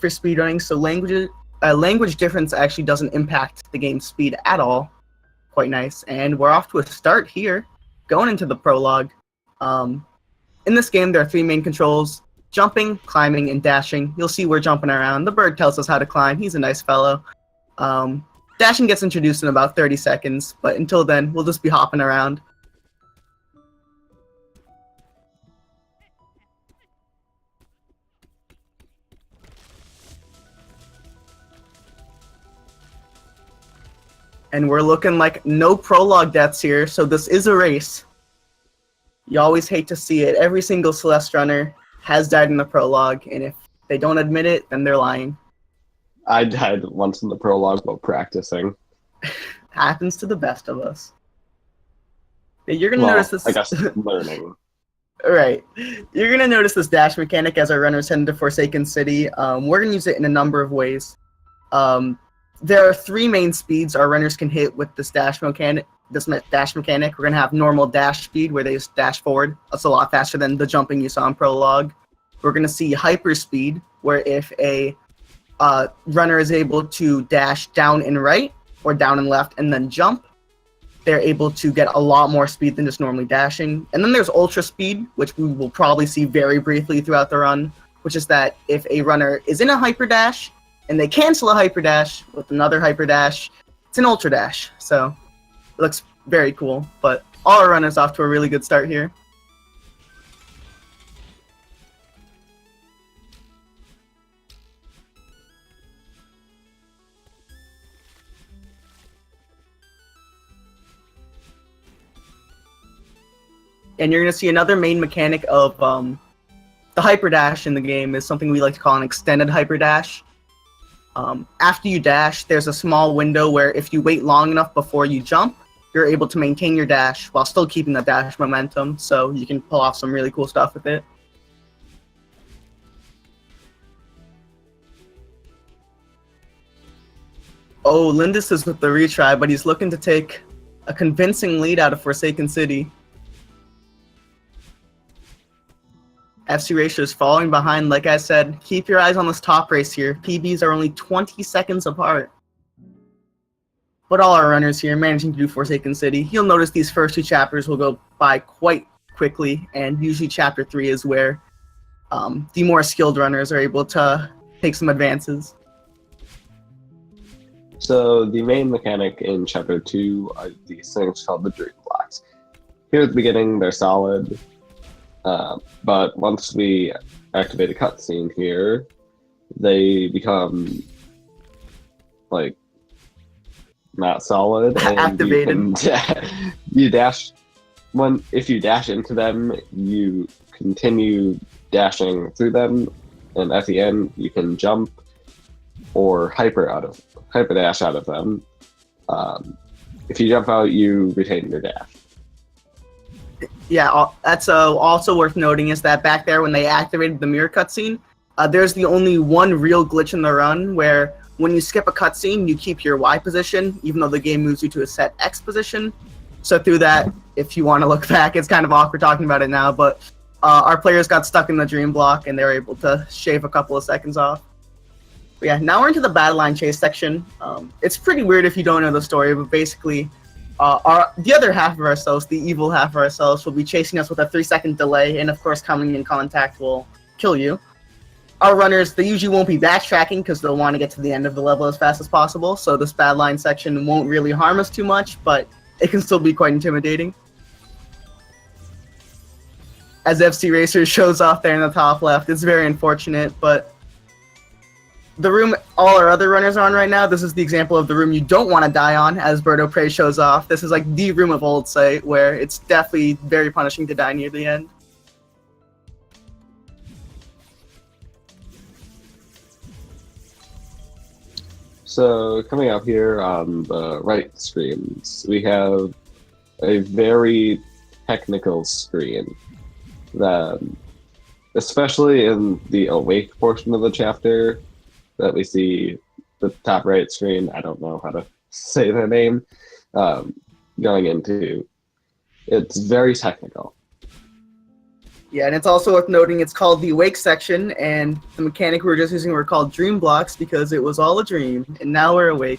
for speedrunning, so language difference actually doesn't impact the game's speed at all. Quite nice. And we're off to a start here, going into the prologue. In this game, there are 3 main controls: jumping, climbing, and dashing. You'll see we're jumping around. The bird tells us how to climb. He's a nice fellow. Dashing gets introduced in about 30 seconds, but until then, we'll just be hopping around. And we're looking like no prologue deaths here, so this is a race. You always hate to see it. Every single Celeste runner has died in the prologue, and if they don't admit it, then they're lying. I died once in the prologue while practicing. Happens to the best of us. You're gonna notice this. I guess learning. Right. You're gonna notice this dash mechanic as our runners head into Forsaken City. We're gonna use it in a number of ways. There are 3 main speeds our runners can hit with this dash mechanic. We're gonna have normal dash speed, where they just dash forward. That's a lot faster than the jumping you saw in prologue. We're gonna see hyper speed, where if a runner is able to dash down and right, or down and left, and then jump, they're able to get a lot more speed than just normally dashing. And then there's ultra speed, which we will probably see very briefly throughout the run, which is that if a runner is in a hyper dash, and they cancel a hyper dash with another hyper dash, it's an ultra dash. So it looks very cool, but all our runners off to a really good start here. And you're going to see another main mechanic of the hyper dash in the game is something we like to call an extended hyper dash. After you dash, there's a small window where if you wait long enough before you jump, you're able to maintain your dash while still keeping the dash momentum, so you can pull off some really cool stuff with it. Oh, Lindis is with the retry, but he's looking to take a convincing lead out of Forsaken City. FCRacers falling behind. Like I said, keep your eyes on this top race here. PBs are only 20 seconds apart. But all our runners here managing to do Forsaken City. You'll notice these first 2 chapters will go by quite quickly, and usually chapter 3 is where the more skilled runners are able to take some advances. So the main mechanic in chapter 2 are these things called the dream blocks. Here at the beginning, they're solid. But once we activate a cutscene here, they become like not solid. And activated. You dash if you dash into them, you continue dashing through them, and at the end you can jump or hyper dash out of them. If you jump out, you retain your dash. Yeah, that's also worth noting is that back there when they activated the mirror cutscene, there's the only one real glitch in the run where when you skip a cutscene, you keep your Y position, even though the game moves you to a set X position. So through that, if you want to look back, it's kind of awkward talking about it now, but our players got stuck in the dream block and they were able to shave a couple of seconds off. But yeah, now we're into the battle line chase section. It's pretty weird if you don't know the story, but basically, the other half of ourselves, the evil half of ourselves, will be chasing us with a 3-second delay, and of course coming in contact will kill you. Our runners, they usually won't be backtracking because they'll want to get to the end of the level as fast as possible, so this battle line section won't really harm us too much, but it can still be quite intimidating. As FCRacers shows off there in the top left, it's very unfortunate, but the room all our other runners are on right now, this is the example of the room you don't want to die on, as BirdoPrey shows off. This is like the room of old sight, where it's definitely very punishing to die near the end. So coming up here on the right screens, we have a very technical screen that, especially in the awake portion of the chapter, that we see the top right screen, I don't know how to say their name, going into. It's very technical. Yeah, and it's also worth noting it's called the Awake section, and the mechanic we were just using were called Dream Blocks because it was all a dream, and now we're awake.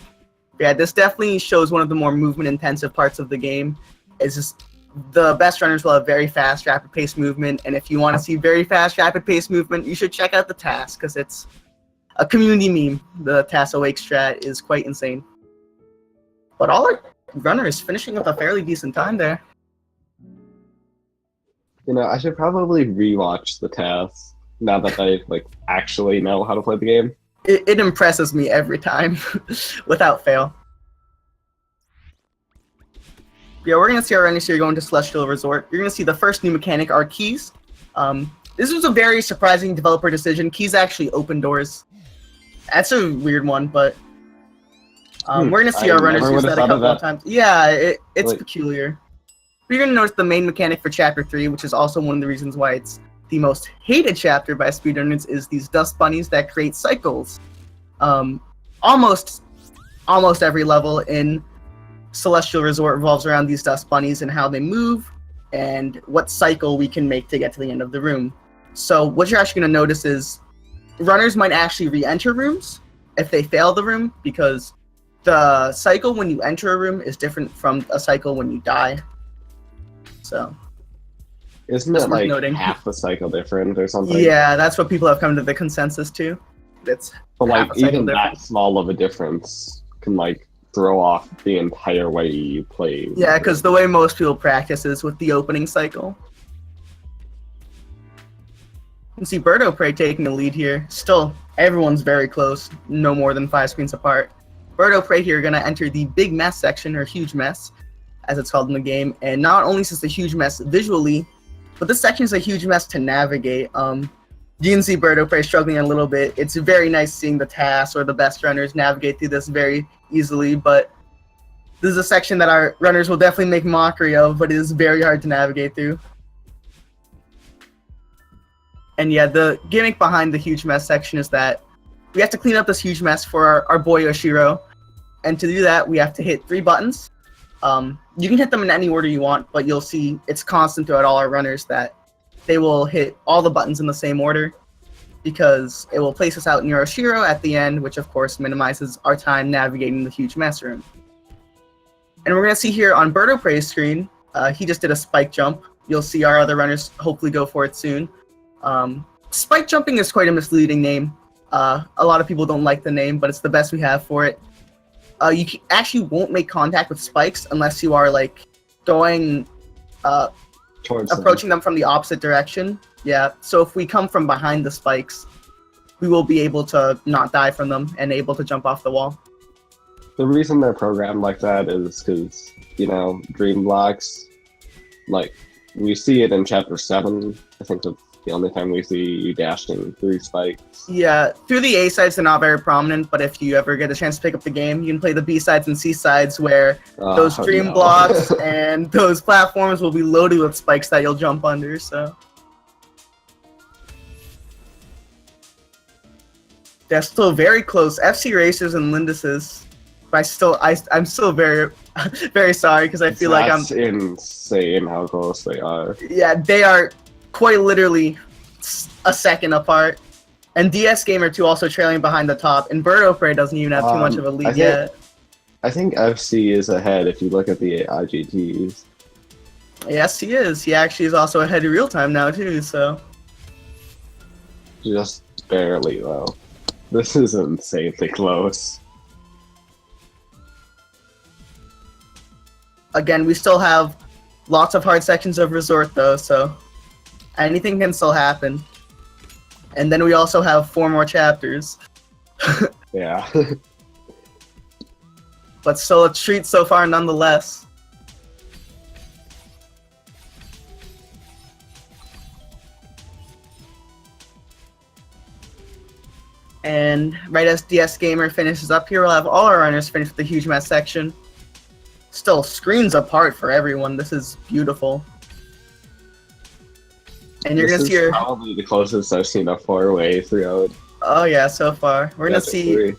Yeah, this definitely shows one of the more movement-intensive parts of the game. It's just the best runners will have very fast, rapid-paced movement, and if you want to see very fast, rapid-paced movement, you should check out the TAS, because it's a community meme. The TAS Awake strat is quite insane. But all our runners finishing with a fairly decent time there. You know, I should probably rewatch the TAS now that I actually know how to play the game. It impresses me every time, without fail. Yeah, we're gonna see our runners here going to Celestial Resort. You're gonna see the first new mechanic, our keys. This was a very surprising developer decision. Keys actually open doors. That's a weird one, but we're gonna see our runners use that a couple of times. Yeah, it's peculiar. You're going to notice the main mechanic for Chapter 3, which is also one of the reasons why it's the most hated chapter by speedrunners, is these dust bunnies that create cycles. Almost every level in Celestial Resort revolves around these dust bunnies and how they move and what cycle we can make to get to the end of the room. So what you're actually going to notice is runners might actually re-enter rooms if they fail the room, because the cycle when you enter a room is different from a cycle when you die. So, isn't it like half the cycle different or something? Yeah, that's what people have come to the consensus to. It's but like even that small of a difference can throw off the entire way you play. Yeah, because the way most people practice is with the opening cycle. You can see BirdoPrey taking the lead here. Still, everyone's very close, no more than 5 screens apart. BirdoPrey here gonna enter the big mess section, or huge mess, as it's called in the game, and not only is this a huge mess visually, but this section is a huge mess to navigate. You can see BirdoPrey struggling a little bit. It's very nice seeing the TAS or the best runners navigate through this very easily, but this is a section that our runners will definitely make mockery of, but it is very hard to navigate through. And yeah, the gimmick behind the huge mess section is that we have to clean up this huge mess for our boy Oshiro, and to do that, we have to hit 3 buttons. You can hit them in any order you want, but you'll see it's constant throughout all our runners that they will hit all the buttons in the same order, because it will place us out near Oshiro at the end, which of course minimizes our time navigating the huge mess room. And we're going to see here on BirdoPrey's screen, he just did a spike jump. You'll see our other runners hopefully go for it soon. Spike jumping is quite a misleading name. A lot of people don't like the name, but it's the best we have for it. You actually won't make contact with spikes unless you are going approaching them from the opposite direction. Yeah, so if we come from behind the spikes, we will be able to not die from them and able to jump off the wall. The reason they're programmed like that is because, dream blocks, we see it in Chapter 7. I think that's the only time we see you dashing through spikes. Yeah, through the A sides, they're not very prominent, but if you ever get a chance to pick up the game, you can play the B sides and C sides where those dream blocks and those platforms will be loaded with spikes that you'll jump under, so. They're still very close. FCRacers and Lindis's. I'm still very, very sorry because I feel like I'm. That's insane how close they are. Yeah, they are quite literally a second apart. And DSgamer93 also trailing behind the top. And BirdoPrey doesn't even have too much of a lead yet. I think FC is ahead if you look at the IGTs. Yes, he is. He actually is also ahead in real time now too. So. Just barely though. This is insanely close. Again, we still have lots of hard sections of Resort though, so anything can still happen. And then we also have 4 more chapters. Yeah. But still a treat so far nonetheless. And right as DSgamer finishes up here, we'll have all our runners finish with the huge mess section. Still screens apart for everyone. This is beautiful. And you're going to see your... probably the closest I've seen a 4-way throughout. Oh yeah, so far. We're going to see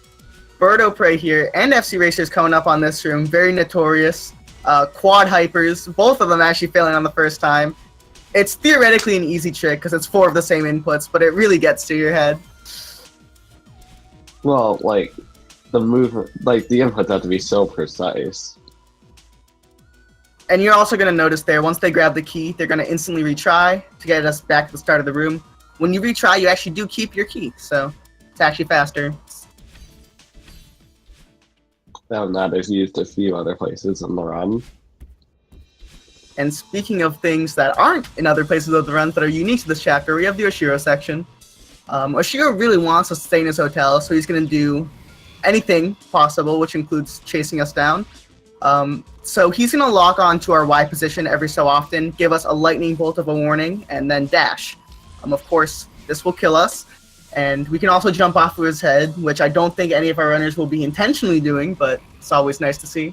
BirdoPrey here and FCRacers coming up on this room. Very notorious. Quad hypers. Both of them actually failing on the first time. It's theoretically an easy trick because it's 4 of the same inputs, but it really gets to your head. Well, like, the inputs have to be so precise. And you're also going to notice there, once they grab the key, they're going to instantly retry to get us back to the start of the room. When you retry, you actually do keep your key, so it's actually faster. That is used a few other places in the run. And speaking of things that aren't in other places of the run that are unique to this chapter, we have the Oshiro section. Oshiro really wants us to stay in his hotel, so he's going to do anything possible, which includes chasing us down. So he's going to lock on to our Y position every so often, give us a lightning bolt of a warning, and then dash. Of course, this will kill us, and we can also jump off of his head, which I don't think any of our runners will be intentionally doing, but it's always nice to see.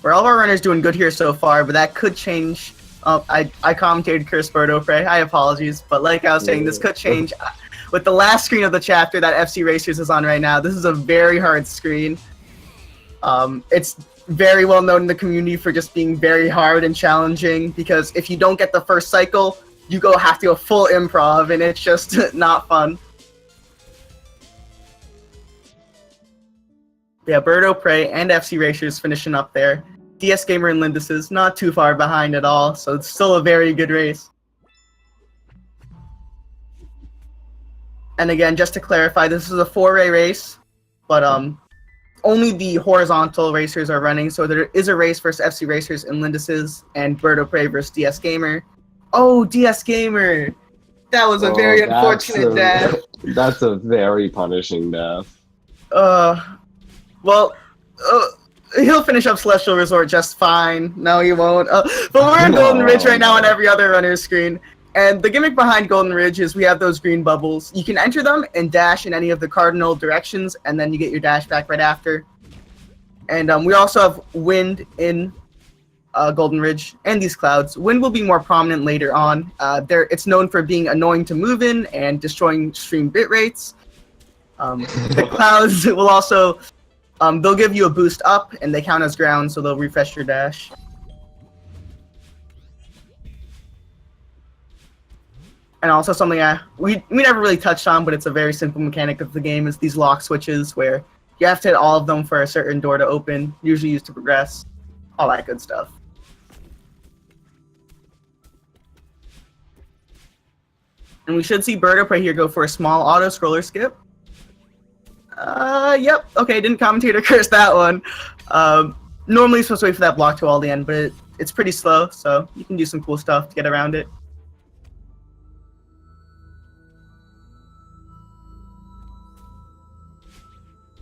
For all of our runners doing good here so far, but that could change. I commentated Curse BirdoPrey. I apologies, but like I was saying, this could change. With the last screen of the chapter that FCRacers is on right now, this is a very hard screen. It's very well known in the community for just being very hard and challenging, because if you don't get the first cycle, you have to go full improv, and it's just not fun. Yeah, BirdoPrey and FCRacers finishing up there. DSgamer and Lindis not too far behind at all, so it's still a very good race. And again, just to clarify, this is a 4-ray race, but only the horizontal racers are running, so there is a race versus FCRacers and Lindis and BirdoPrey versus DSgamer. Oh, DSgamer! That was a very unfortunate death. That's a very punishing death. Well, he'll finish up Celestial Resort just fine. No, he won't. But we're in Golden Ridge right now on every other runner's screen. And the gimmick behind Golden Ridge is we have those green bubbles. You can enter them and dash in any of the cardinal directions, and then you get your dash back right after. And we also have wind in Golden Ridge and these clouds. Wind will be more prominent later on. It's known for being annoying to move in and destroying stream bit rates. The clouds will also... they'll give you a boost up, and they count as ground, so they'll refresh your dash. And also something we never really touched on, but it's a very simple mechanic of the game, is these lock switches, where you have to hit all of them for a certain door to open, usually used to progress, all that good stuff. And we should see BirdoPrey here go for a small auto-scroller skip. Yep, okay, didn't commentate or curse that one. Normally you're supposed to wait for that block to all the end, but it's pretty slow, so you can do some cool stuff to get around it.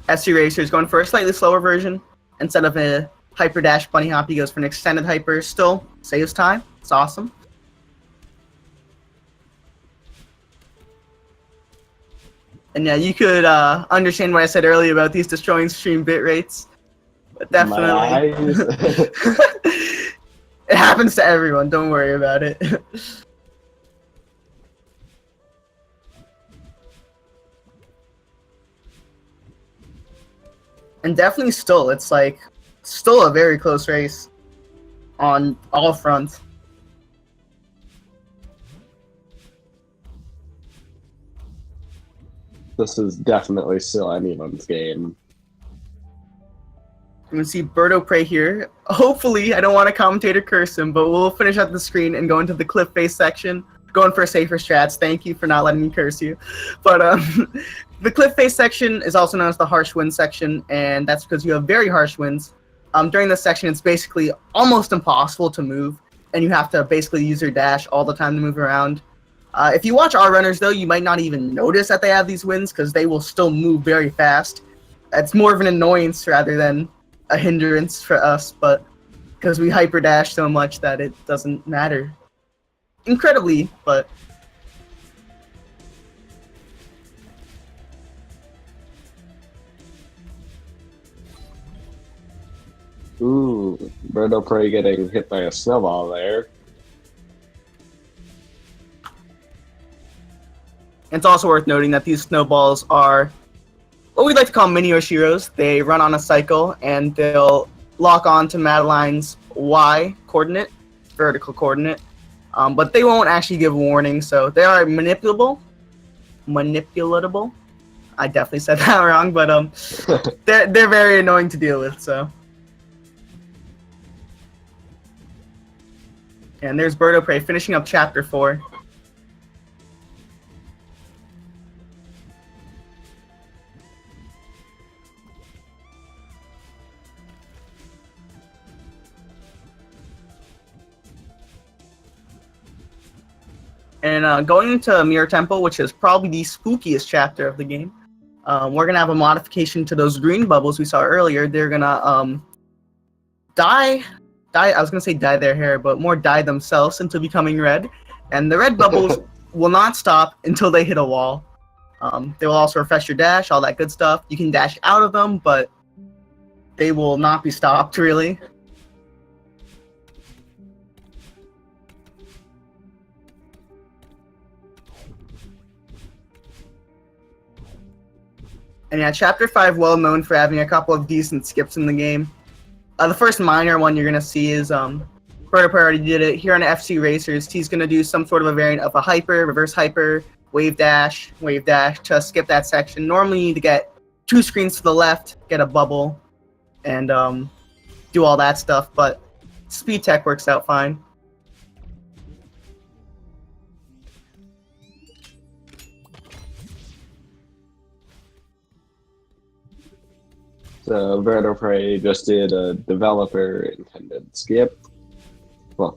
FCRacers going for a slightly slower version. Instead of a hyper dash bunny hop, he goes for an extended hyper. Still saves time. It's awesome. And yeah, you could understand what I said earlier about these destroying stream bit rates. But definitely. It happens to everyone, don't worry about it. And definitely still, it's like, still a very close race on all fronts. This is definitely still anyone's game. I'm going to see BirdoPrey here. Hopefully, I don't want to commentate or curse him, but we'll finish up the screen and go into the cliff face section. Going for safer strats. Thank you for not letting me curse you. But the cliff face section is also known as the harsh wind section, and that's because you have very harsh winds. During this section, it's basically almost impossible to move, and you have to basically use your dash all the time to move around. If you watch our runners, though, you might not even notice that they have these winds because they will still move very fast. It's more of an annoyance rather than a hindrance for us, but because we hyper dash so much that it doesn't matter. Incredibly, but ooh, BirdoPrey getting hit by a snowball there. It's also worth noting that these snowballs are what we'd like to call mini Oshiros. They run on a cycle, and they'll lock on to Madeline's Y coordinate, vertical coordinate, but they won't actually give warning, so they are manipulatable. I definitely said that wrong, but they're very annoying to deal with, so. And there's BirdoPrey finishing up Chapter 4. And going into Mirror Temple, which is probably the spookiest chapter of the game, we're going to have a modification to those green bubbles we saw earlier. They're going to dye, I was going to say dye their hair, but more dye themselves into becoming red. And the red bubbles will not stop until they hit a wall. They will also refresh your dash, all that good stuff. You can dash out of them, but they will not be stopped, really. And yeah, Chapter 5, well known for having a couple of decent skips in the game. The first minor one you're going to see is, BirdoPrey already did it. Here on FCRacers, he's going to do some sort of a variant of a hyper, reverse hyper, wave dash to skip that section. Normally you need to get 2 screens to the left, get a bubble, and do all that stuff, but speed tech works out fine. So BirdoPrey just did a developer-intended skip. Well,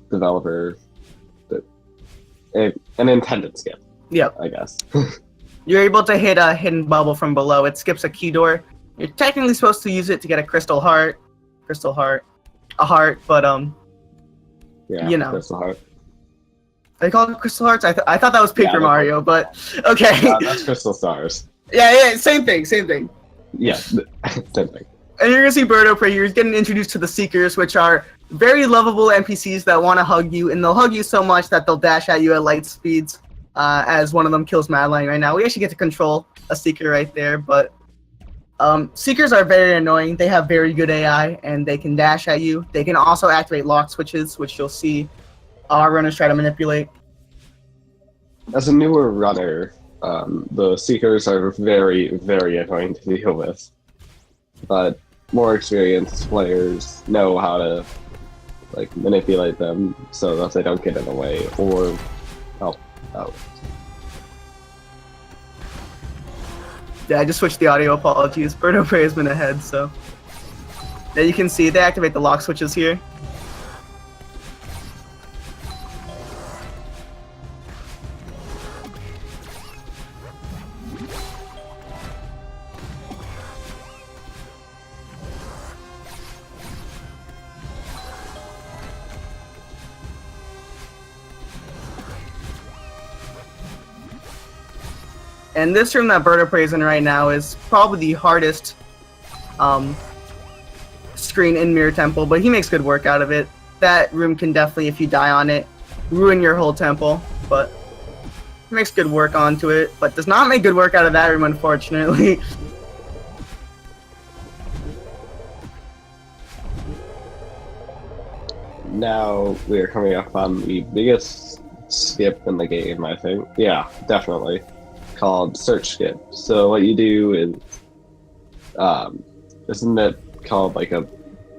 an intended skip. Yep. I guess. You're able to hit a hidden bubble from below. It skips a key door. You're technically supposed to use it to get a crystal heart, a heart, but Yeah, you know. Crystal Heart. They call it crystal hearts. I thought that was Paper Yeah, Mario, but okay. That's Crystal Stars. yeah, same thing. Yeah, same thing. And you're gonna see BirdoPrey. You're getting introduced to the Seekers, which are very lovable NPCs that want to hug you, and they'll hug you so much that they'll dash at you at light speeds. As one of them kills Madeline right now. We actually get to control a Seeker right there, but Seekers are very annoying. They have very good AI, and they can dash at you. They can also activate lock switches, which you'll see our runners try to manipulate. As a newer runner, the Seekers are very, very annoying to deal with. But more experienced players know how to manipulate them so that they don't get in the way or help out. Yeah, I just switched the audio, apologies. BirdoPrey has been ahead, so. Yeah, you can see they activate the lock switches here. And this room that BirdoPrey is in right now is probably the hardest screen in Mirror Temple, but he makes good work out of it. That room can definitely, if you die on it, ruin your whole temple, but he makes good work onto it, but does not make good work out of that room, unfortunately. Now we are coming up on the biggest skip in the game, I think. Yeah, definitely. Called Search Skip. So what you do is, isn't it called like a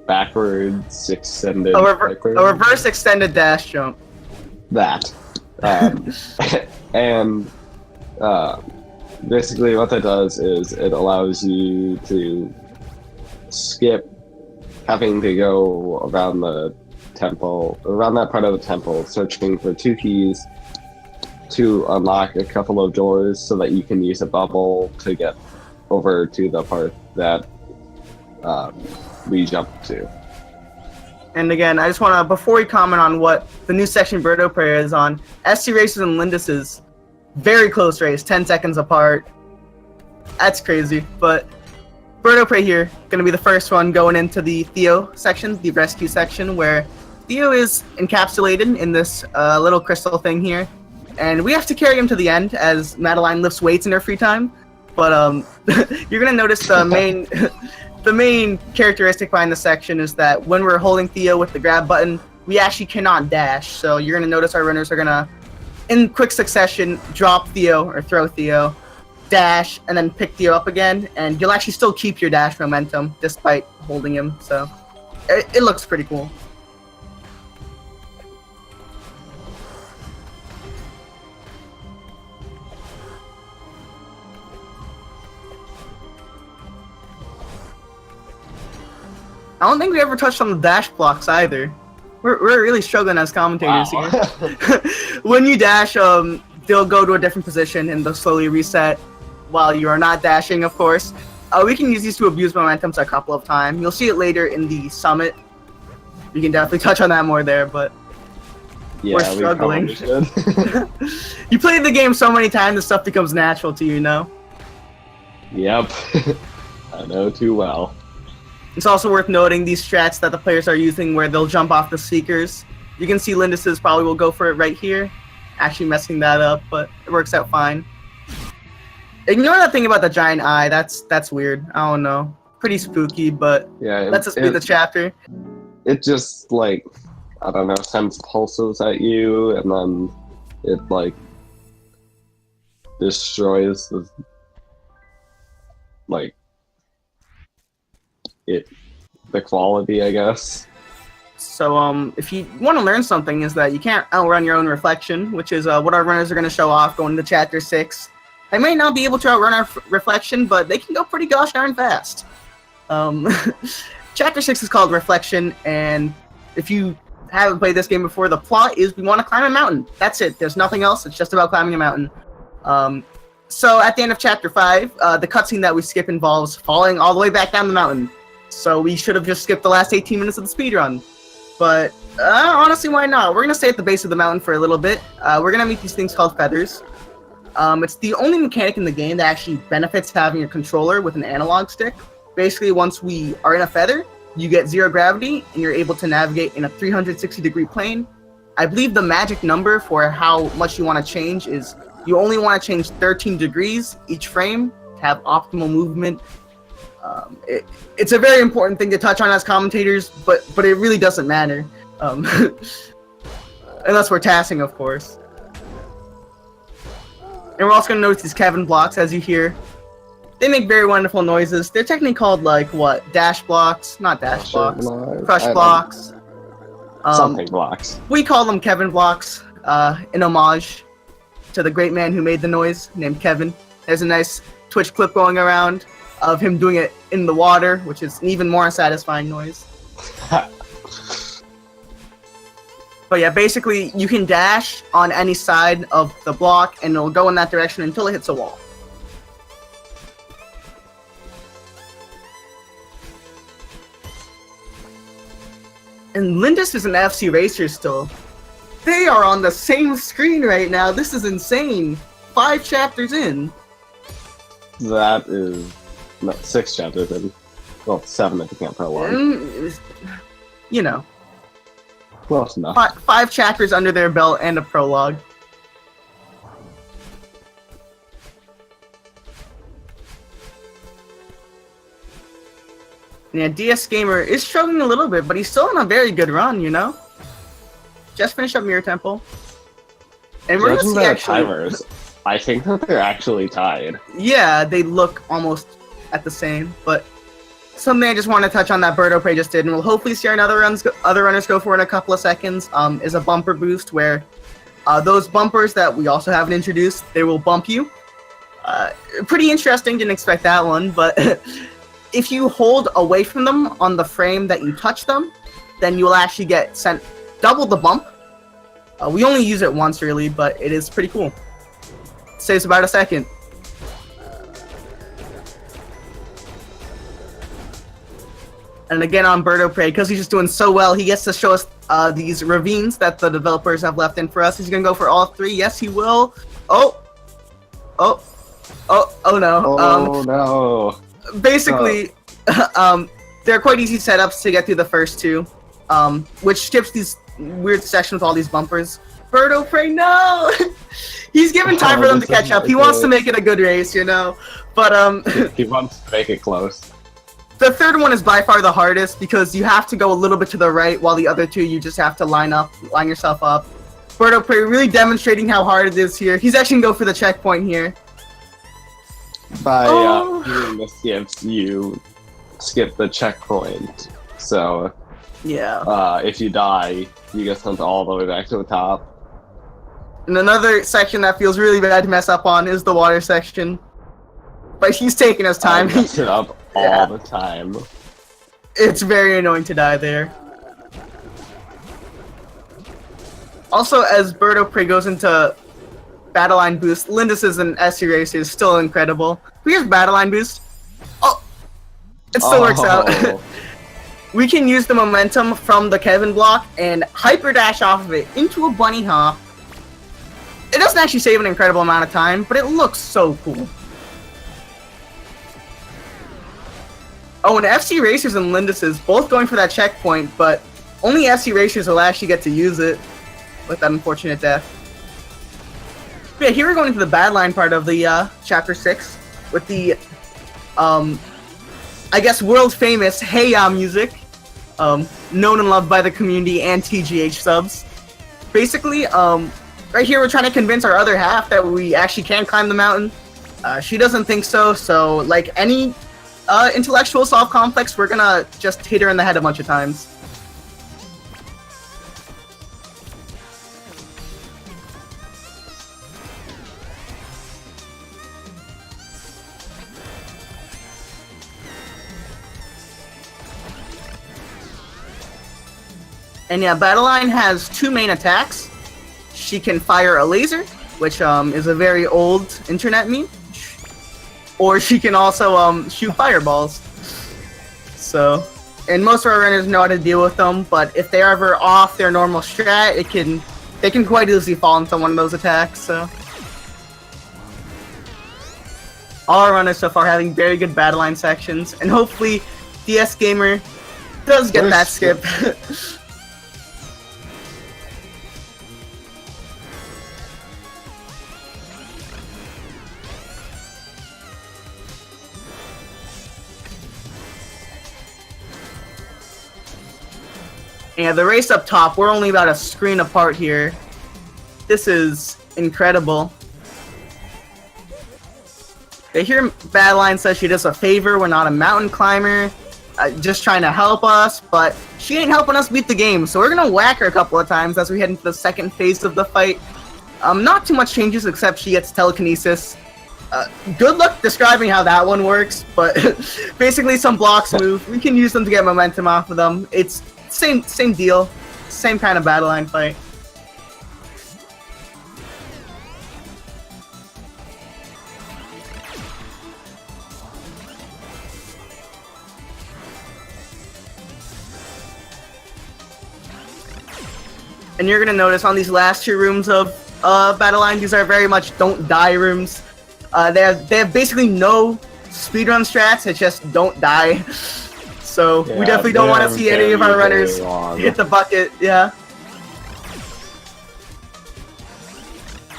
backwards extended... A reverse extended dash jump. That. And basically what that does is it allows you to skip having to go around the temple, around that part of the temple, searching for 2 keys to unlock a couple of doors so that you can use a bubble to get over to the part that we jumped to. And again, I just want to, before we comment on what the new section BirdoPrey is on, FCRacers and Lindis's very close race, 10 seconds apart. That's crazy, but BirdoPrey here, going to be the first one going into the Theo section, the rescue section, where Theo is encapsulated in this little crystal thing here. and we have to carry him to the end as Madeline lifts weights in her free time. But you're gonna notice the main the main characteristic behind the section is that when we're holding Theo with the grab button, we actually cannot dash. So you're gonna notice our runners are gonna, in quick succession, drop Theo or throw Theo, dash, and then pick Theo up again, and you'll actually still keep your dash momentum despite holding him. So it looks pretty cool. I don't think we ever touched on the dash blocks either. We're really struggling as commentators Wow. here. When you dash, they'll go to a different position and they'll slowly reset while you are not dashing, of course. We can use these to abuse momentums a couple of times. You'll see it later in the summit. You can definitely touch on that more there, but Yeah, we're struggling. We probably should. You played the game so many times, the stuff becomes natural to you, you know? Yep. I know too well. It's also worth noting these strats that the players are using where they'll jump off the seekers. You can see Lindis's probably will go for it right here. Actually messing that up, but it works out fine. Ignore that thing about the giant eye. That's weird. I don't know. Pretty spooky, but Yeah, let's just read the chapter. It just, like, I don't know, sends pulses at you, and then it, like, destroys the, like, the quality, I guess. So, if you want to learn something, is that you can't outrun your own reflection, which is what our runners are going to show off going into Chapter 6. They may not be able to outrun our reflection, but they can go pretty gosh darn fast. Chapter 6 is called Reflection, and if you haven't played this game before, the plot is we want to climb a mountain. That's it. There's nothing else. It's just about climbing a mountain. So at the end of Chapter 5, the cutscene that we skip involves falling all the way back down the mountain. So we should have just skipped the last 18 minutes of the speedrun. But honestly, why not? We're going to stay at the base of the mountain for a little bit. We're going to meet these things called feathers. It's the only mechanic in the game that actually benefits having a controller with an analog stick. Basically, once we are in a feather, you get 0 gravity, and you're able to navigate in a 360-degree plane. I believe the magic number for how much you want to change is you only want to change 13 degrees each frame to have optimal movement. It's a very important thing to touch on as commentators, but it really doesn't matter. Unless we're tassing, of course. And we're also going to notice these Kevin blocks, as you hear. They make very wonderful noises. They're technically called, like, what? Dash blocks? Not dash blocks. Crush blocks. Something blocks. We call them Kevin blocks, in homage to the great man who made the noise, named Kevin. There's a nice Twitch clip going around of him doing it in the water, which is an even more satisfying noise. But yeah, basically, you can dash on any side of the block, and it'll go in that direction until it hits a wall. And Lindis is an FCRacers still. They are on the same screen right now. This is insane. 5 chapters in. That is... No, 6 chapters in. Well, 7 if you can't prologue. You know. Close enough. 5 chapters under their belt and a prologue. Yeah, DSgamer is struggling a little bit, but he's still on a very good run, you know? Just finished up Mirror Temple. And we're Judging gonna see by actually... timers, I think that they're actually tied. Yeah, they look almost at the same, but something I just want to touch on that BirdoPrey just did, and we'll hopefully see our other runners go for in a couple of seconds, is a bumper boost where those bumpers that we also haven't introduced, they will bump you. Pretty interesting, didn't expect that one, but if you hold away from them on the frame that you touch them, then you will actually get sent double the bump. We only use it once really, but it is pretty cool. It saves about a second. And again on BirdoPrey, because he's just doing so well, he gets to show us these ravines that the developers have left in for us. He's going to go for all 3. Yes, he will. Oh no. Oh no. Basically, they're quite easy setups to get through the first 2, which skips these weird sections with all these bumpers. BirdoPrey, no! He's given time for them to catch up. He wants to make it a good race, you know? But, he wants to make it close. The third one is by far the hardest because you have to go a little bit to the right while the other two you just have to line yourself up. BirdoPrey really demonstrating how hard it is here. He's actually gonna go for the checkpoint here. By doing this gives you skip the checkpoint. So yeah. If you die, you get sent all the way back to the top. And another section that feels really bad to mess up on is the water section. But he's taking his time. I mess it up all the time. It's very annoying to die there. Also, as BirdoPrey goes into Battle Line Boost, Lindis's and FCRacers is still incredible. Here's Battle Line Boost. Oh! It still works out. We can use the momentum from the Kevin block and hyper dash off of it into a bunny hop. It doesn't actually save an incredible amount of time, but it looks so cool. Oh, and FCRacers and Lindis's both going for that checkpoint, but only FCRacers will actually get to use it with that unfortunate death. But yeah, here we're going into the bad line part of the chapter 6 with the, I guess, world famous Hey Ya music, known and loved by the community and TGH subs. Basically, right here we're trying to convince our other half that we actually can climb the mountain. She doesn't think so, so like any intellectual self-complex, we're gonna just hit her in the head a bunch of times. And yeah, Battleline has two main attacks. She can fire a laser, which is a very old internet meme. Or she can also shoot fireballs. So, and most of our runners know how to deal with them, but if they're ever off their normal strat, they can quite easily fall into one of those attacks, so. All our runners so far having very good Battleline sections, and hopefully DSgamer does get that skip. Yeah, the race up top, we're only about a screen apart here. This is incredible. They hear Battleline says she does a favor, we're not a mountain climber, just trying to help us, but she ain't helping us beat the game, so we're gonna whack her a couple of times as we head into the second phase of the fight. Not too much changes except she gets telekinesis. Good luck describing how that one works, but basically some blocks move. We can use them to get momentum off of them. It's same deal, same kind of Battleline fight. And you're gonna notice on these last two rooms of Battleline, these are very much don't die rooms. They have basically no speedrun strats. It's just don't die. So yeah, we definitely don't want to see any of our runners hit the bucket. Yeah.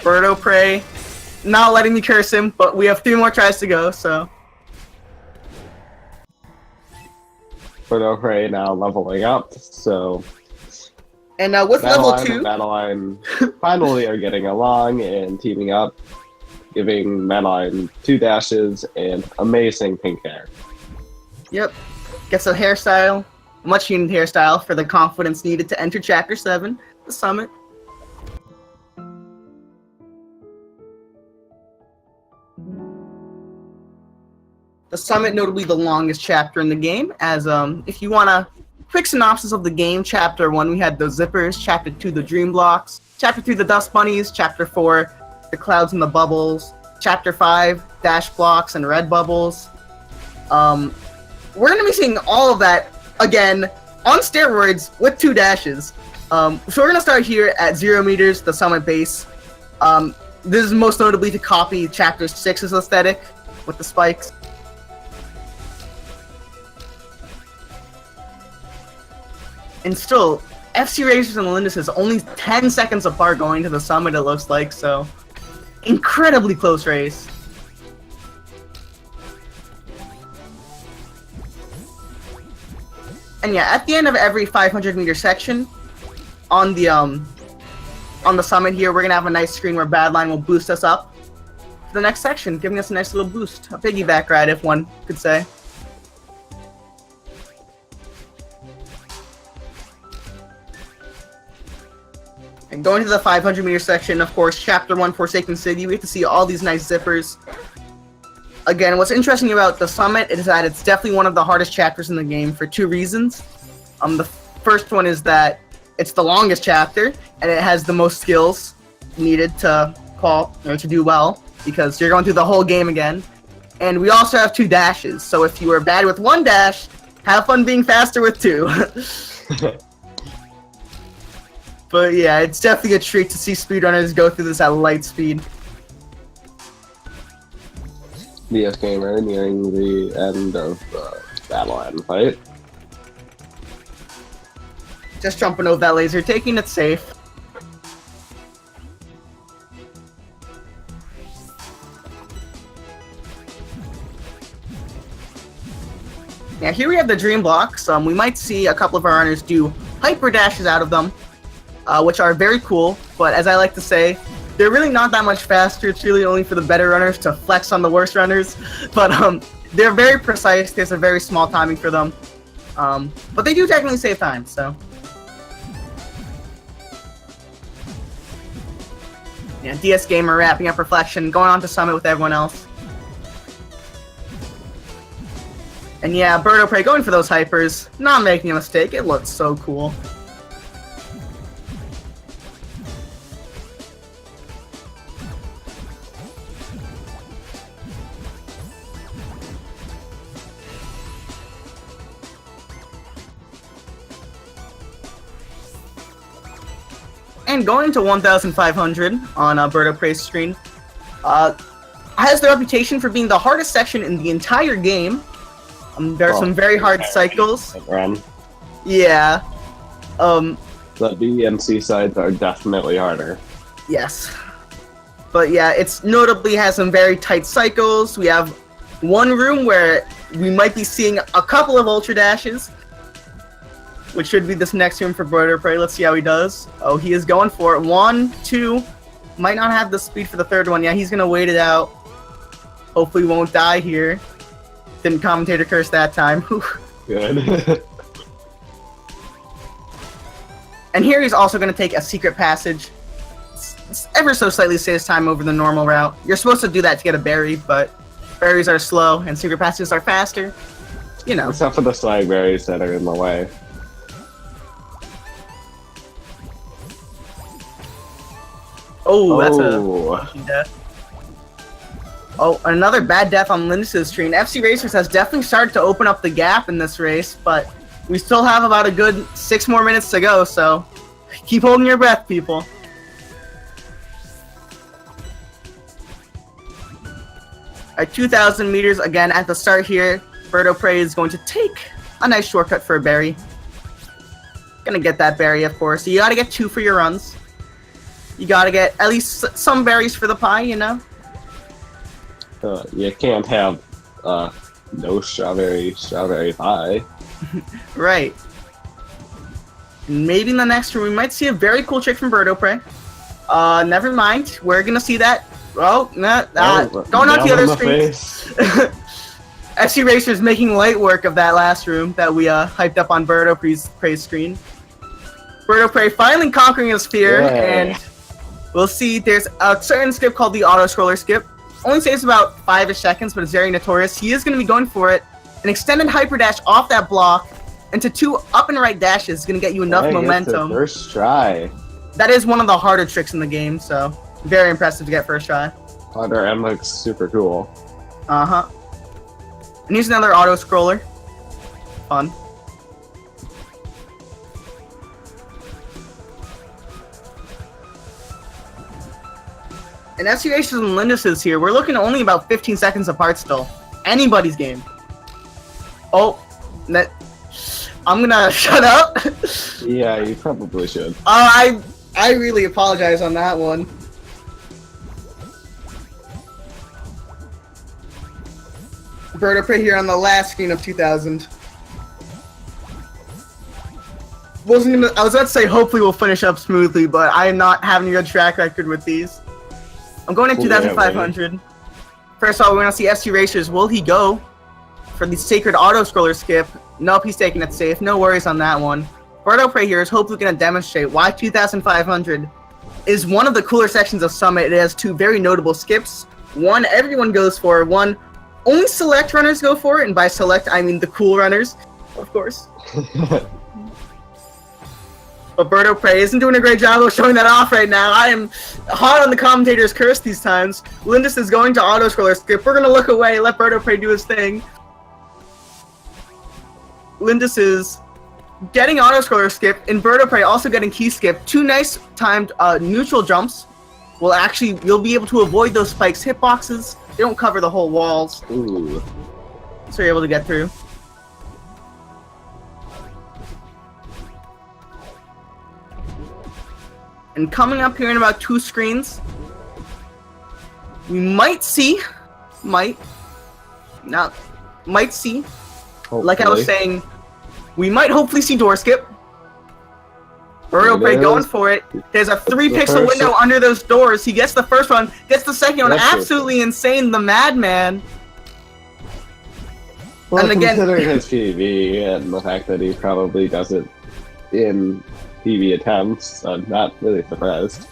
BirdoPrey, not letting me curse him, but we have 3 more tries to go. So. BirdoPrey now leveling up. So. And with level 2, Battleline finally are getting along and teaming up, giving Battleline 2 dashes and amazing pink hair. Yep, gets a hairstyle, much needed hairstyle for the confidence needed to enter Chapter 7, the summit. The summit, notably the longest chapter in the game, as if you want a quick synopsis of the game, Chapter 1 we had the zippers, Chapter 2 the dream blocks, Chapter 3 the dust bunnies, Chapter 4 the clouds and the bubbles, Chapter 5 dash blocks and red bubbles. We're gonna be seeing all of that again on steroids with 2 dashes. So we're gonna start here at 0 meters, the summit base. This is most notably to copy Chapter 6's aesthetic with the spikes. And still, FCRacers and Lindis is only 10 seconds apart going to the summit, it looks like, so incredibly close race. And yeah, at the end of every 500-meter section on the summit here, we're gonna have a nice screen where Badline will boost us up to the next section, giving us a nice little boost, a piggyback ride, if one could say. And going to the 500-meter section, of course, Chapter 1, Forsaken City, we get to see all these nice zippers. Again, what's interesting about the summit is that it's definitely one of the hardest chapters in the game for two reasons. The first one is that it's the longest chapter, and it has the most skills needed to call or to do well, because you're going through the whole game again. And we also have 2 dashes, so if you were bad with 1 dash, have fun being faster with 2. But yeah, it's definitely a treat to see speedrunners go through this at light speed. DSgamer nearing the end of the battle and fight. Just jumping over that laser, taking it safe. Now here we have the dream blocks. We might see a couple of our runners do hyper dashes out of them, which are very cool, but as I like to say, they're really not that much faster. It's really only for the better runners to flex on the worst runners. But they're very precise. There's a very small timing for them. But they do technically save time, so. Yeah, DSgamer wrapping up Reflection, going on to Summit with everyone else. And yeah, BirdoPrey going for those hypers, not making a mistake. It looks so cool. And going to 1,500 on BirdoPrey's screen, has the reputation for being the hardest section in the entire game. There are some very hard cycles. Run. Yeah. The B and C sides are definitely harder. Yes. But yeah, it's notably has some very tight cycles. We have one room where we might be seeing a couple of ultra dashes, which should be this next room for BirdoPrey. Let's see how he does. Oh, he is going for it. 1, 2. Might not have the speed for the third one. Yeah, he's going to wait it out. Hopefully won't die here. Didn't commentator curse that time. Good. And here he's also going to take a secret passage. It's ever so slightly saves time over the normal route. You're supposed to do that to get a berry, but berries are slow and secret passages are faster. You know. Except for the slag berries that are in the way. Oh, that's a death. Oh, another bad death on Lindis' screen. FCRacers has definitely started to open up the gap in this race, but we still have about a good 6 more minutes to go, so keep holding your breath, people. At 2,000 meters, again, at the start here, BirdoPrey is going to take a nice shortcut for a berry. Gonna get that berry, of course. So you gotta get 2 for your runs. You gotta get at least some berries for the pie, you know? You can't have no strawberry pie. Right. Maybe in the next room we might see a very cool trick from BirdoPrey. Never mind. We're gonna see that. Well, going on to the other screen. FCRacers making light work of that last room that we hyped up on BirdoPrey's screen. BirdoPrey finally conquering his fear, and we'll see there's a certain skip called the auto-scroller skip. Only saves about 5-ish seconds, but it's very notorious. He is going to be going for it. An extended hyper dash off that block into 2 up and right dashes is going to get you enough momentum. First try. That is one of the harder tricks in the game, so very impressive to get first try. Harder and looks super cool. Uh-huh. And here's another auto-scroller. Fun. And FCRacers and Lindis is here. We're looking only about 15 seconds apart still. Anybody's game. Oh, I'm gonna shut up. Yeah, you probably should. I really apologize on that one. BirdoPrey here on the last screen of 2000. I was about to say hopefully we'll finish up smoothly, but I am not having a good track record with these. I'm going in 2,500. First of all, we want to see FCRacers. Will he go for the Sacred Auto-Scroller skip? Nope, he's taking it safe. No worries on that one. BirdoPrey here is hopefully going to demonstrate why 2,500 is one of the cooler sections of Summit. It has two very notable skips. One, everyone goes for. One, only select runners go for it, and by select, I mean the cool runners, of course. But BirdoPrey isn't doing a great job of showing that off right now. I am hot on the commentator's curse these times. Lindis is going to auto-scroller skip. We're going to look away, let BirdoPrey do his thing. Lindis is getting auto-scroller skip, and BirdoPrey also getting key skip. Two nice timed neutral jumps. You'll be able to avoid those spikes hitboxes. They don't cover the whole walls. Ooh. So you're able to get through. And coming up here in about 2 screens, we might see, like I was saying, we might hopefully see door skip. BirdoPrey going for it. There's a 3-pixel window under those doors. He gets the first one, gets the second one. Absolutely insane, the madman. Well, and again, considering his PV and the fact that he probably does it in PV attempts, I'm not really surprised.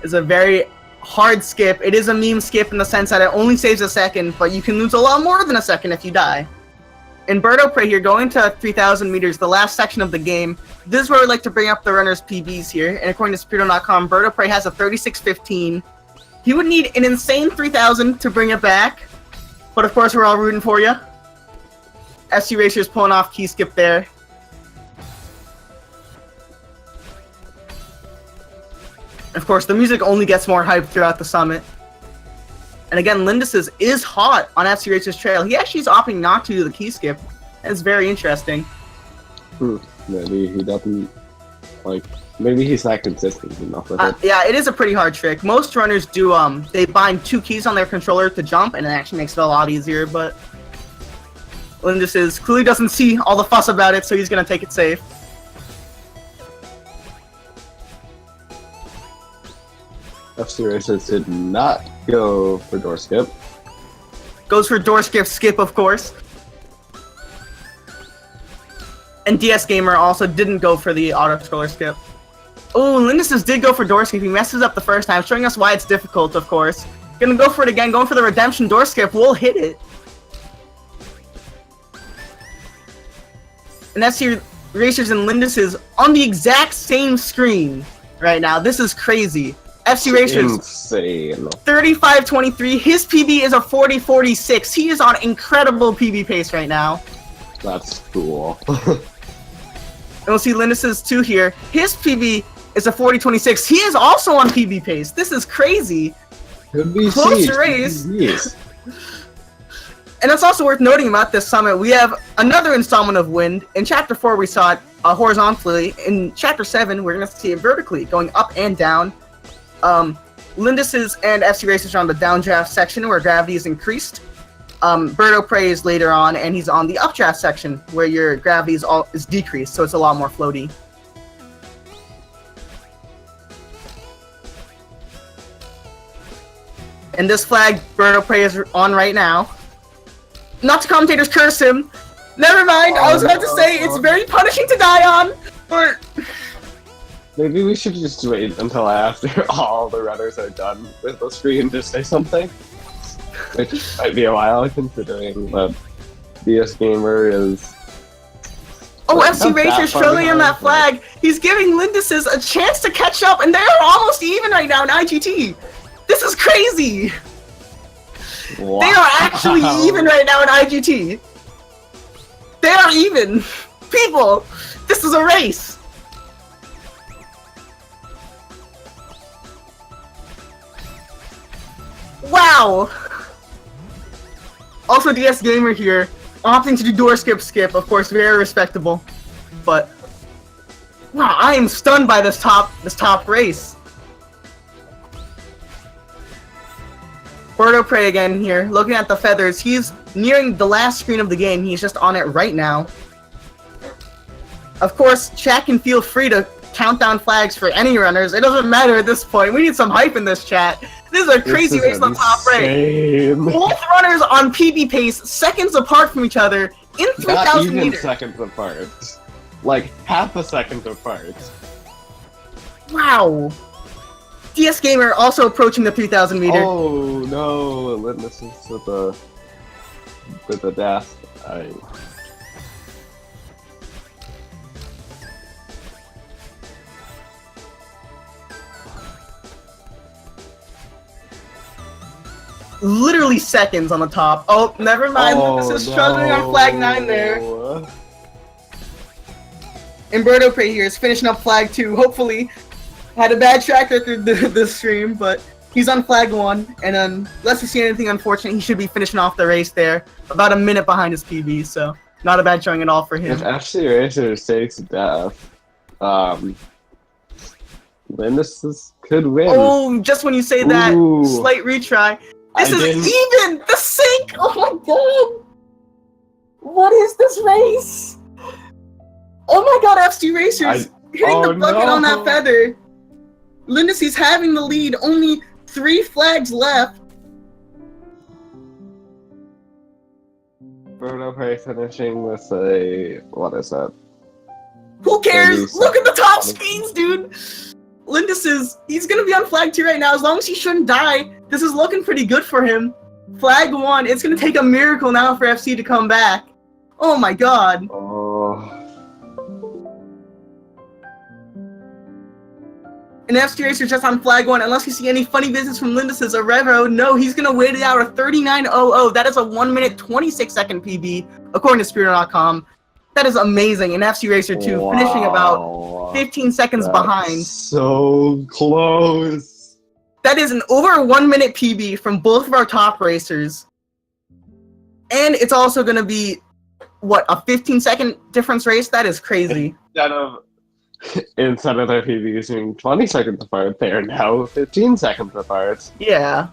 It's a very hard skip. It is a meme skip in the sense that it only saves a second, but you can lose a lot more than a second if you die. In BirdoPrey here, going to 3,000 meters, the last section of the game. This is where we like to bring up the runner's PBs here. And according to Speedo.com, BirdoPrey has a 36.15. He would need an insane 3,000 to bring it back. But of course, we're all rooting for you. FCRacers pulling off key skip there. Of course, the music only gets more hype throughout the summit. And again, Lindis is hot on FCRacers' trail. He actually is opting not to do the key skip. It's very interesting. Maybe he doesn't, maybe he's not consistent enough with it. Yeah, it is a pretty hard trick. Most runners do, they bind 2 keys on their controller to jump, and it actually makes it a lot easier, but Lindis clearly doesn't see all the fuss about it, so he's going to take it safe. FCRacers did not go for door skip. Goes for door skip, of course. And DSgamer also didn't go for the auto-scroller skip. Oh, Lindis did go for door skip. He messes up the first time, showing us why it's difficult, of course. Gonna go for it again, going for the redemption door skip. We'll hit it. And FCRacers and Lindis is on the exact same screen right now. This is crazy. FCRacers, insane. 35.23. His PB is a 40.46. He is on incredible PB pace right now. That's cool. And we'll see Lindis's 2 here. His PB is a 40.26. He is also on PB pace. This is crazy. Could be close race. And it's also worth noting about this summit, we have another installment of wind. In Chapter 4, we saw it horizontally. In Chapter 7, we're going to see it vertically, going up and down. Lindis and FCRacers are on the downdraft section where gravity is increased. BirdoPrey is later on, and he's on the updraft section where your gravity is decreased, so it's a lot more floaty. And this flag BirdoPrey is on right now. Not to commentators curse him. Never mind, I was about to say it's very punishing to die on, but maybe we should just wait until after all the runners are done with the screen to say something. Which might be a while, considering that DSgamer is... Oh, FCRacers struggling on that flag. He's giving Lindis a chance to catch up, and they're almost even right now in IGT. This is crazy. Wow. They are actually even right now in IGT. They are even. People, this is a race. Wow! Also, DSgamer here, opting to do door skip, of course, very respectable. But wow, I am stunned by this top race. BirdoPrey again here, looking at the feathers. He's nearing the last screen of the game. He's just on it right now. Of course, chat can feel free to count down flags for any runners. It doesn't matter at this point. We need some hype in this chat. This is a crazy race on top right. Both runners on PB pace, seconds apart from each other, in 3,000 meters. Seconds apart. Like, half a second apart. Wow. DSgamer also approaching the 3,000 meter. Oh no, Litmus is with the death. Literally seconds on the top. Oh, never mind. This is struggling on flag 9 there. And BirdoPrey here is finishing up flag 2. Hopefully, had a bad track record this stream, but he's on flag 1. And unless we see anything unfortunate, he should be finishing off the race there. About a minute behind his PB, so not a bad showing at all for him. If FCRacers takes death, Linus could win. Oh, just when you say that, slight retry. This is even! The sync! Oh my god! What is this race? Oh my god, FCRacers! Hitting the bucket on that feather! Linus is having the lead, only 3 flags left. BirdoPrey finishing with a... what is that? Who cares? Look at the top screens, dude! Linus he's gonna be on flag 2 right now, as long as he shouldn't die. This is looking pretty good for him. Flag 1, it's gonna take a miracle now for FC to come back. Oh my god. And FCRacers just on flag 1, unless you see any funny business from Lindis's Arevo. No, he's gonna wait it out a 39.00. That is a 1 minute 26 second PB, according to Spiro.com. That is amazing. And FCRacer 2 finishing about 15 seconds behind. So close. That is an over 1 minute PB from both of our top racers. And it's also going to be, what, a 15-second difference race? That is crazy. Instead of their PBs being 20 seconds apart, they are now 15 seconds apart. Yeah.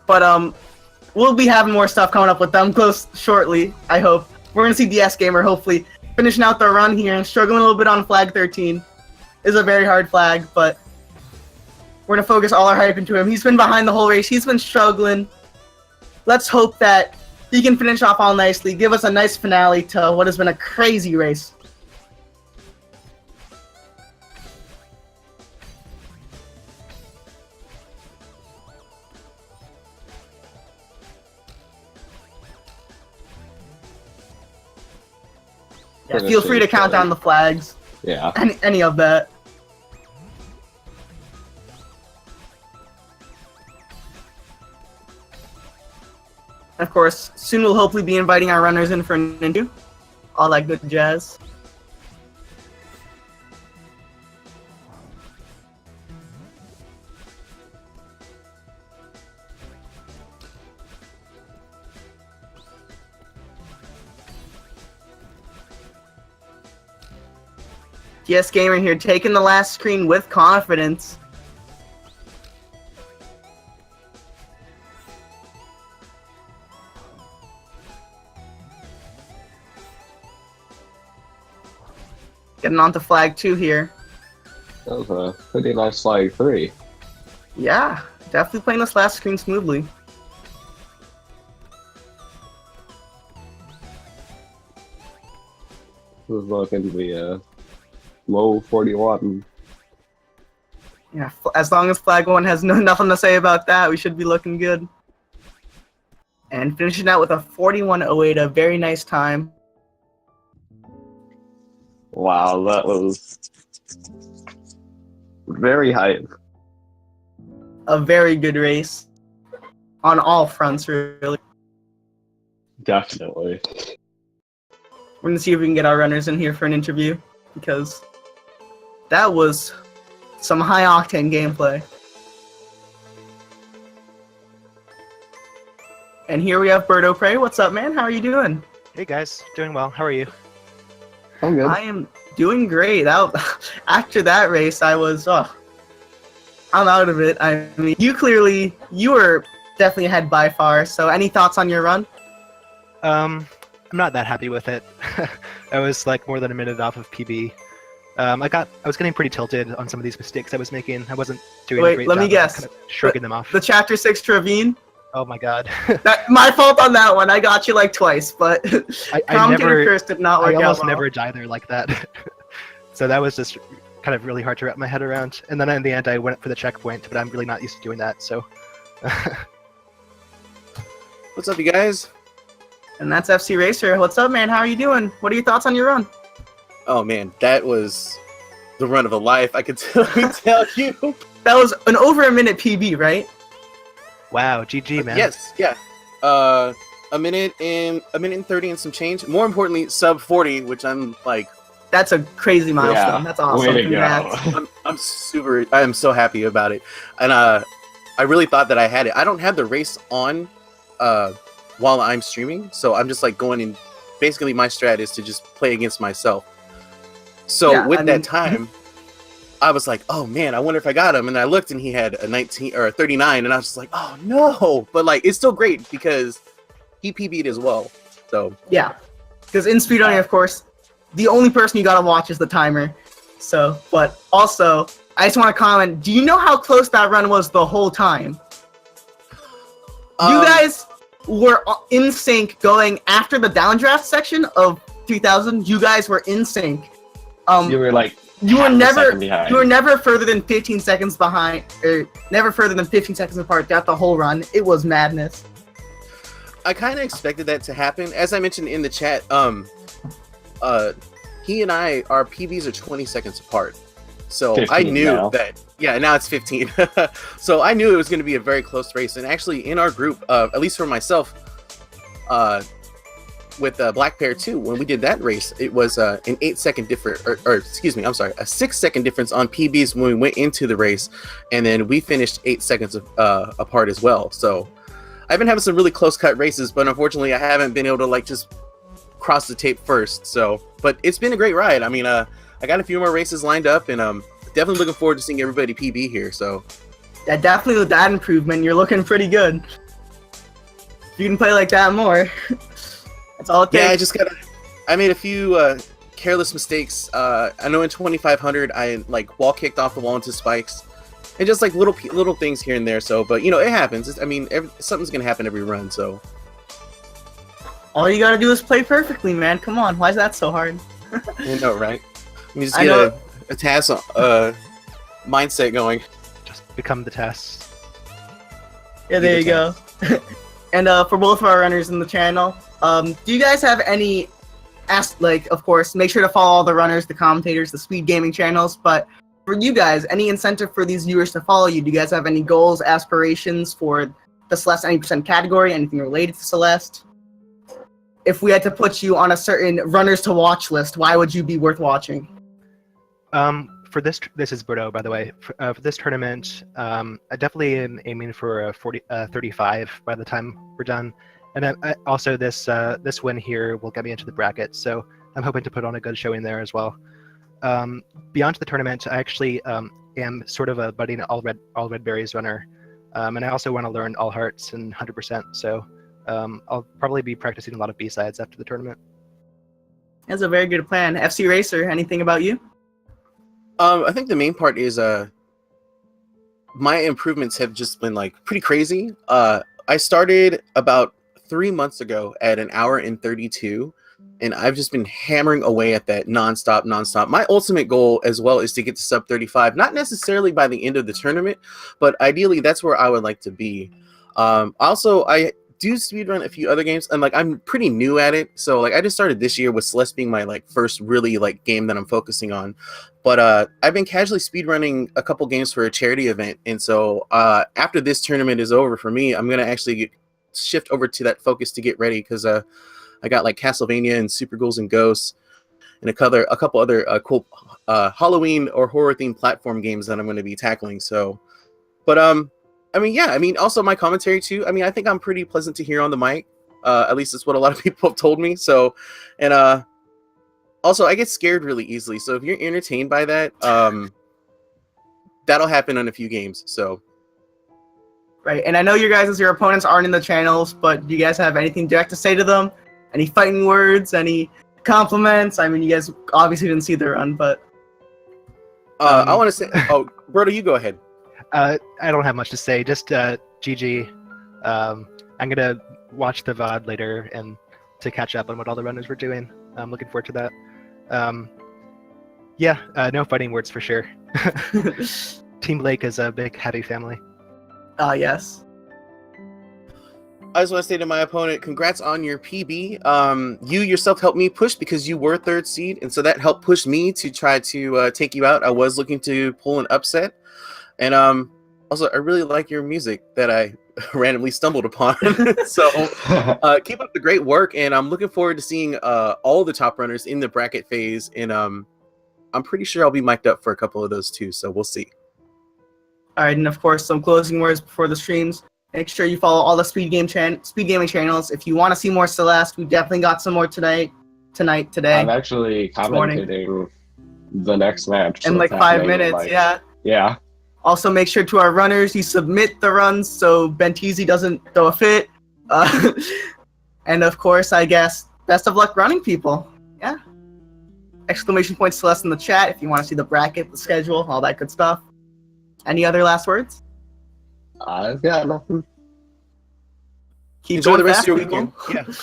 But, we'll be having more stuff coming up with them close shortly, I hope. We're going to see DSgamer hopefully finishing out the run here and struggling a little bit on flag 13. It's a very hard flag, but we're going to focus all our hype into him. He's been behind the whole race. He's been struggling. Let's hope that he can finish off all nicely, give us a nice finale to what has been a crazy race. Yeah, feel free to count down the flags. Yeah. Any of that. Of course, soon we'll hopefully be inviting our runners in for an interview. All that good jazz. DSgamer here, taking the last screen with confidence. Getting onto flag 2 here. That was a pretty nice flag 3. Yeah, definitely playing this last screen smoothly. This is looking to be a low 41. Yeah, as long as flag 1 has nothing to say about that, we should be looking good. And finishing out with a 41.08, a very nice time. Wow, that was very hype. A very good race. On all fronts, really. Definitely. We're gonna see if we can get our runners in here for an interview, because that was some high-octane gameplay. And here we have BirdoPrey. What's up, man? How are you doing? Hey guys, doing well. How are you? I'm good. I am doing great. After that race, I was, I'm out of it. I mean, you were definitely ahead by far. So, any thoughts on your run? I'm not that happy with it. I was like more than a minute off of PB. I was getting pretty tilted on some of these mistakes I was making. I wasn't doing a great let job me of guess. kind of shrugging them off. The Chapter 6 Ravine? Oh my god. My fault on that one. I got you like twice, but I Commentator Curse did not work I out almost well. never die there like that. So that was just kind of really hard to wrap my head around. And then in the end, I went for the checkpoint, but I'm really not used to doing that, so... What's up, you guys? And that's FCRacer. What's up, man? How are you doing? What are your thoughts on your run? Oh man, that was the run of a life. I could tell you. That was an over a minute PB, right? Wow, GG, man. Yes, yeah. A minute and 30 and some change. More importantly, sub 40, which I'm like. That's a crazy milestone. Yeah, That's awesome. way to Congrats. go. I am so happy about it. And I really thought that I had it. I don't have the race on while I'm streaming, so I'm just like going in. Basically, my strat is to just play against myself. So Yeah, that time, I was like, oh man, I wonder if I got him. And I looked and he had a 19 or a 39, and I was just like, oh no. But like, it's still great because he PB'd as well. So Yeah, because in speedrunning, of course, the only person you gotta watch is the timer. So, but also, I just want to comment. Do you know how close that run was the whole time? You guys were in sync going after the downdraft section of 3000. You guys were in sync. You were like You were half a never second behind. you were never further than 15 seconds behind, or never further than 15 seconds apart throughout the whole run. It was madness. I kind of expected that to happen. As I mentioned in the chat, he and I, our PBs are 20 seconds apart. So I 15 knew now. that, yeah, now it's 15. So I knew it was going to be a very close race. And actually in our group, at least for myself, with Black Pair 2, when we did that race, it was an 8-second difference, or excuse me, I'm sorry, a 6-second difference on PBs when we went into the race. And then we finished 8 seconds apart as well. So I've been having some really close cut races, but unfortunately I haven't been able to like just cross the tape first. So, but it's been a great ride. I mean, I got a few more races lined up, and definitely looking forward to seeing everybody PB here. So, Yeah, definitely with that improvement, you're looking pretty good. If you can play like that more, that's all it takes. yeah, I made a few careless mistakes. I know in 2500 I like wall kicked off the wall into spikes, and just like little things here and there. So, but you know, it happens. I mean, something's gonna happen every run. So. All you gotta do is play perfectly, man. Come on, why is that so hard? I know, right? You just I get know. a task mindset going. Just become the test. Yeah, there you go. And for both of our runners in the channel, do you guys have any of course, make sure to follow all the runners, the commentators, the speed gaming channels, but for you guys, any incentive for these viewers to follow you? Do you guys have any goals, aspirations for the Celeste Any Percent category, anything related to Celeste? If we had to put you on a certain runners to watch list, why would you be worth watching? For this is Birdo, by the way. For this tournament, I definitely am aiming for a 35 by the time we're done. And also this win here will get me into the bracket, so I'm hoping to put on a good showing there as well. Beyond the tournament, I actually am sort of a budding all red berries runner, and I also want to learn all hearts and 100%. So I'll probably be practicing a lot of B-sides after the tournament. That's a very good plan. FCRacer, anything about you? I think the main part is my improvements have just been like pretty crazy. I started about 3 months ago at an hour and 32, and I've just been hammering away at that nonstop. My ultimate goal as well is to get to sub 35, not necessarily by the end of the tournament, but ideally that's where I would like to be. Also, I do speedrun a few other games, and like I'm pretty new at it, so like I just started this year with Celeste being my like first really like game that I'm focusing on. But I've been casually speedrunning a couple games for a charity event, and so after this tournament is over for me, I'm gonna actually shift over to that focus to get ready, because I got like Castlevania and Super Ghouls and Ghosts and a couple other cool Halloween or horror themed platform games that I'm going to be tackling. So, but I mean, yeah, I mean, also my commentary too. I mean, I think I'm pretty pleasant to hear on the mic. At least that's what a lot of people have told me. So, and Also, I get scared really easily, so if you're entertained by that, that'll happen on a few games. So, Right, and I know your opponents aren't in the channels, but do you guys have anything direct to say to them? Any fighting words? Any compliments? I mean, you guys obviously didn't see the run, but I want to say, oh, Birdo, you go ahead. I don't have much to say. Just GG. I'm gonna watch the VOD later and to catch up on what all the runners were doing. I'm looking forward to that. Yeah, no fighting words for sure. Team Lake is a big, happy family. Yes. I just want to say to my opponent, congrats on your PB. You yourself helped me push because you were 3rd seed, and so that helped push me to try to take you out. I was looking to pull an upset, and also I really like your music that I randomly stumbled upon. So keep up the great work, and I'm looking forward to seeing all the top runners in the bracket phase, and I'm pretty sure I'll be mic'd up for a couple of those too, so we'll see. All right, and of course, some closing words before the streams. Make sure you follow all the Speed Gaming channels. If you want to see more Celeste, we definitely got some more today. I'm actually commentating the next match. In so like it's 5 happening, minutes, like- yeah. Yeah. Also, make sure to our runners, you submit the runs so Bentizi doesn't throw a fit. And of course, I guess, best of luck running, people. Yeah. Exclamation point Celeste in the chat if you want to see the bracket, the schedule, all that good stuff. Any other last words? I've got nothing. Keep Enjoy going the rest fast, of your people. weekend. Yeah.